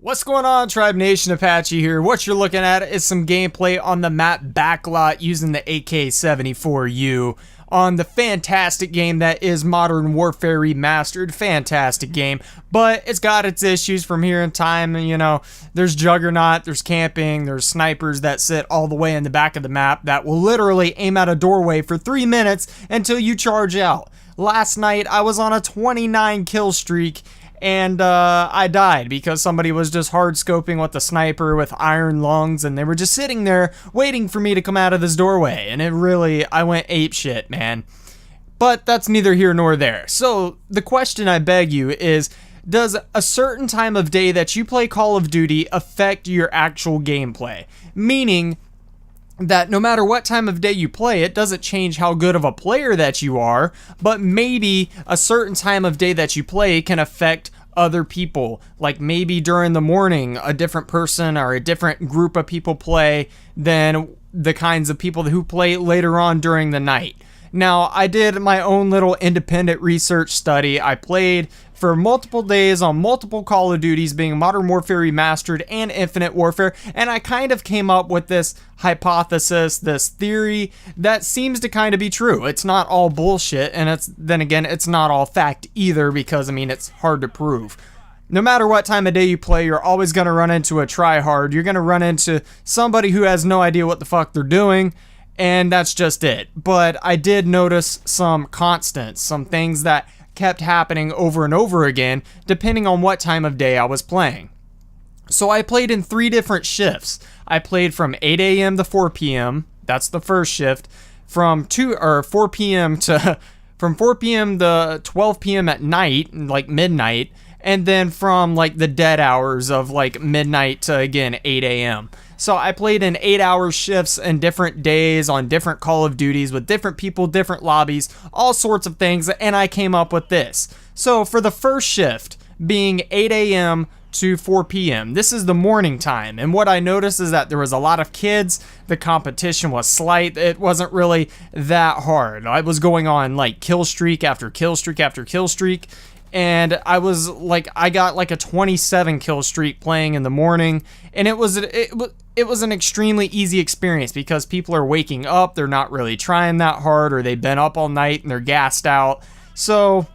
What's going on, Tribe Nation? Apache here. What you're looking at is some gameplay on the map Backlot using the AK-74U on the fantastic game that is Modern Warfare Remastered. Fantastic game, but it's got its issues from here in time. You know, there's Juggernaut, there's camping, there's snipers that sit all the way in the back of the map that will literally aim at a doorway for 3 minutes until you charge out. Last night, I was on a 29 kill streak, and I died because somebody was just hard scoping with the sniper with iron lungs, and they were just sitting there waiting for me to come out of this doorway, and I went ape shit, man. But that's neither here nor there. So the question I beg you is, does a certain time of day that you play Call of Duty affect your actual gameplay? Meaning that no matter what time of day you play, it doesn't change how good of a player that you are, but maybe a certain time of day that you play can affect other people. Like maybe during the morning, a different person or a different group of people play than the kinds of people who play later on during the night. Now, I did my own little independent research study. I played for multiple days on multiple Call of Duties, being Modern Warfare Remastered and Infinite Warfare, and I kind of came up with this hypothesis, this theory that seems to kind of be true. It's not all bullshit, and it's not all fact either, because I mean, it's hard to prove. No matter what time of day you play, you're always going to run into a tryhard. You're going to run into somebody who has no idea what the fuck they're doing, and that's just it. But I did notice some constants, some things that kept happening over and over again, depending on what time of day I was playing. So I played in 3 different shifts. I played from 8 a.m. to 4 p.m. That's the first shift. From 4 p.m. to 12 p.m. at night, like midnight, and then from like the dead hours of like midnight to again 8 a.m. So I played in 8-hour shifts and different days on different Call of Duties with different people, different lobbies, all sorts of things, and I came up with this. So for the first shift, being 8 a.m. to 4 p.m., this is the morning time, and what I noticed is that there was a lot of kids. The competition was slight. It wasn't really that hard. I was going on like kill streak after kill streak after kill streak, and I got like a 27 kill streak playing in the morning, and it was an extremely easy experience because people are waking up, they're not really trying that hard, or they've been up all night and they're gassed out. So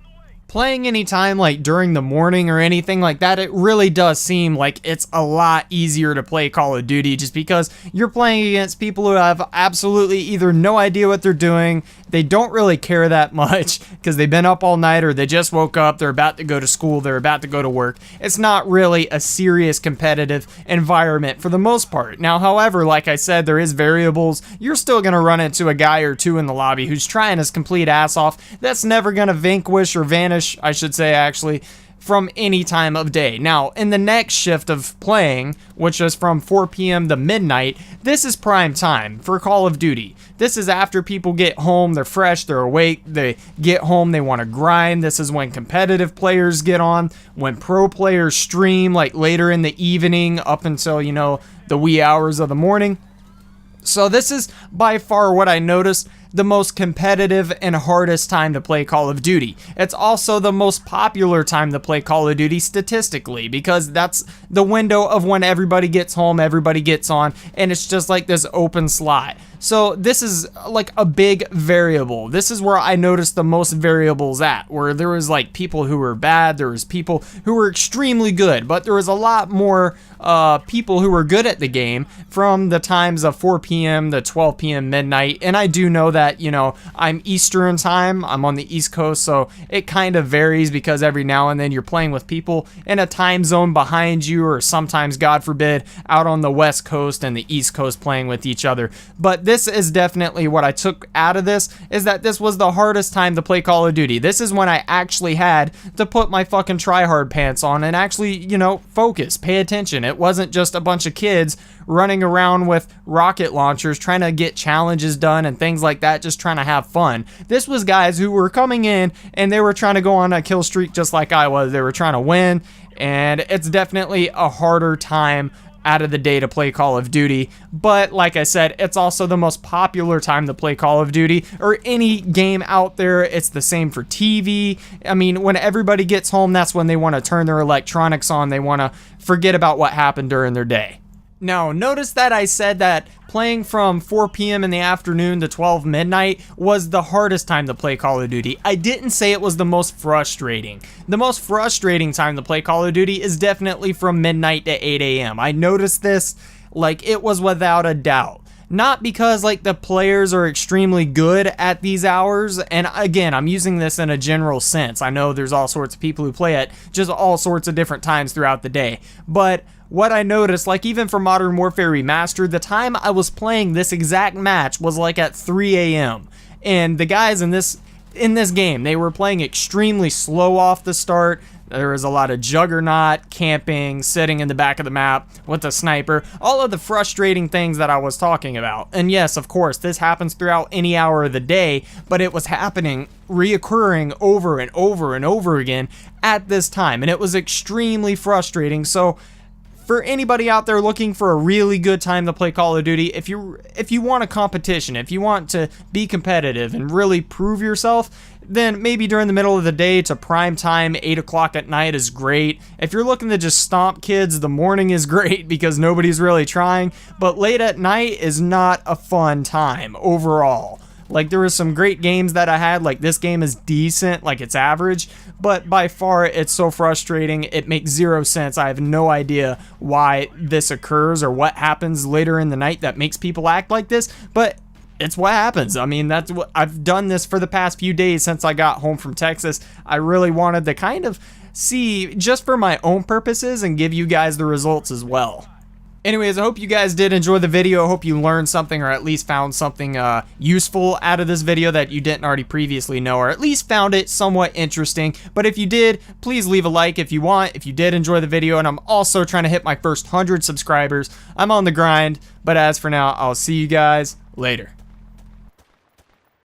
playing anytime like during the morning or anything like that, it really does seem like it's a lot easier to play Call of Duty, just because you're playing against people who have absolutely either no idea what they're doing, they don't really care that much because they've been up all night, or they just woke up, they're about to go to school, they're about to go to work. It's not really a serious competitive environment for the most part. Now, however, like I said, there is variables. You're still going to run into a guy or two in the lobby who's trying his complete ass off. That's never going to vanquish or vanish, I should say, actually, from any time of day. Now, in the next shift of playing, which is from 4 p.m. to midnight, this is prime time for Call of Duty. This is after people get home, they're fresh, they're awake, they get home, they want to grind. This is when competitive players get on, when pro players stream like later in the evening up until, you know, the wee hours of the morning. So this is by far what I noticed the most competitive and hardest time to play Call of Duty. It's also the most popular time to play Call of Duty statistically, because that's the window of when everybody gets home, everybody gets on, and it's just like this open slot. So this is like a big variable. This is where I noticed the most variables at, where there was like people who were bad, there was people who were extremely good, but there was a lot more people who were good at the game from the times of 4 p.m. to 12 p.m. midnight. And I do know that, you know, I'm Eastern time, I'm on the East Coast, so it kind of varies because every now and then you're playing with people in a time zone behind you, or sometimes, God forbid, out on the West Coast and the East Coast playing with each other. But this is definitely what I took out of this, is that this was the hardest time to play Call of Duty. This is when I actually had to put my fucking tryhard pants on and actually, you know, focus, pay attention. It wasn't just a bunch of kids running around with rocket launchers trying to get challenges done and things like that, just trying to have fun. This was guys who were coming in and they were trying to go on a kill streak just like I was. They were trying to win, and it's definitely a harder time out of the day to play Call of Duty. But like I said, it's also the most popular time to play Call of Duty, or any game out there. It's the same for TV. I mean, when everybody gets home, that's when they want to turn their electronics on. They want to forget about what happened during their day. Now, notice that I said that playing from 4 p.m. in the afternoon to 12 midnight was the hardest time to play Call of Duty. I didn't say it was the most frustrating. The most frustrating time to play Call of Duty is definitely from midnight to 8 a.m. I noticed this, like, it was without a doubt. Not because, like, the players are extremely good at these hours, and again, I'm using this in a general sense. I know there's all sorts of people who play at just all sorts of different times throughout the day, but what I noticed, like even for Modern Warfare Remastered, the time I was playing this exact match was like at 3 a.m. And the guys in this game, they were playing extremely slow off the start. There was a lot of juggernaut, camping, sitting in the back of the map with a sniper, all of the frustrating things that I was talking about. And yes, of course, this happens throughout any hour of the day, but it was happening, reoccurring over and over and over again at this time, and it was extremely frustrating. So for anybody out there looking for a really good time to play Call of Duty, if you want a competition, if you want to be competitive and really prove yourself, then maybe during the middle of the day to prime time, 8 o'clock at night is great. If you're looking to just stomp kids, the morning is great because nobody's really trying, but late at night is not a fun time overall. Like, there were some great games that I had, like this game is decent, like it's average, but by far it's so frustrating, it makes zero sense. I have no idea why this occurs or what happens later in the night that makes people act like this, but it's what happens. I mean, that's what I've done this for the past few days since I got home from Texas. I really wanted to kind of see just for my own purposes and give you guys the results as well. Anyways, I hope you guys did enjoy the video. I hope you learned something or at least found something useful out of this video that you didn't already previously know, or at least found it somewhat interesting. But if you did, please leave a like if you want, if you did enjoy the video. And I'm also trying to hit my first 100 subscribers. I'm on the grind, but as for now, I'll see you guys later.